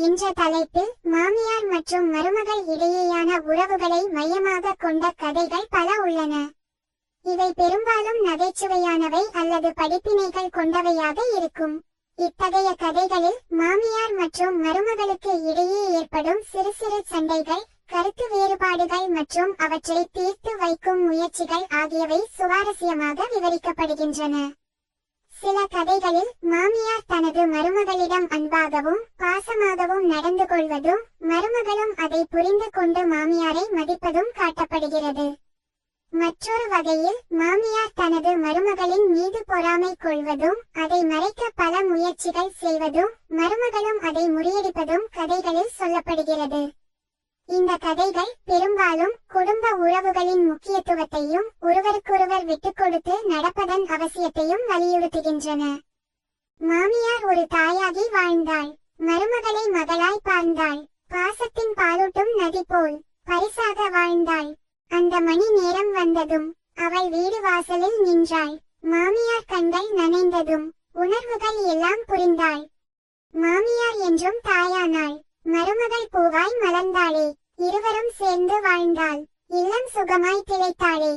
என்ற தலைப்பில் மாமியார் மற்றும் மருமகள் இடையேயான உறவுகளை மையமாக கொண்ட கதைகள் பல உள்ளன. இவை பெரும்பாலும் நகைச்சுவையானவை அல்லது படிப்பினைகள் கொண்டவையாக இருக்கும். இத்தகைய கதைகளில் மாமியார் மற்றும் மருமகளுக்கு இடையே ஏற்படும் சிறு சிறு சண்டைகள், கருத்து வேறுபாடுகள் மற்றும் அவற்றை தீர்த்து வைக்கும் முயற்சிகள் ஆகியவை சுவாரஸ்யமாக விவரிக்கப்படுகின்றன. சில கதைகளில் மாமியார் தனது மருமகளிடம் அன்பாகவும் பாசமாகவும் நடந்து கொள்வதும், மருமகளும் அதை புரிந்து கொண்டு மாமியாரை மதிப்பதும் காட்டப்படுகிறது. மற்றொரு வகையில் மாமியார் தனது மருமகளின் மீது பொறாமை கொள்வதும், அதை மறைக்க பல முயற்சிகள் செய்வதும், மருமகளும் அதை முறியடிப்பதும் கதைகளில் சொல்லப்படுகிறது. இந்த கதைகள் பெரும்பாலும் குடும்ப உறவுகளின் முக்கியத்துவத்தையும் ஒருவருக்கொருவர் விட்டுக்கொடுத்து நடப்பதன் அவசியத்தையும் வலியுறுத்துகின்றன. மாமியார் ஒரு தாயாகி வாழ்ந்தாள். மருமகளை மகளாய் பார்ந்தாள். பாசத்தின் பாலூட்டும் நதி போல் பரிசாக வாழ்ந்தாள். அந்த மணி நேரம் வந்ததும் அவள் வீடு வாசலில் நின்றாள். மாமியார் கண்கள் நனைந்ததும் உணர்வுகள் எல்லாம் புரிந்தாள். மாமியார் என்றும் தாயானாள். மருமகள் பூவாய் மலர்ந்தாளே. இருவரும் சேர்ந்து வாழ்ந்தாள். இல்லம் சுகமாய் திளைத்தாளே.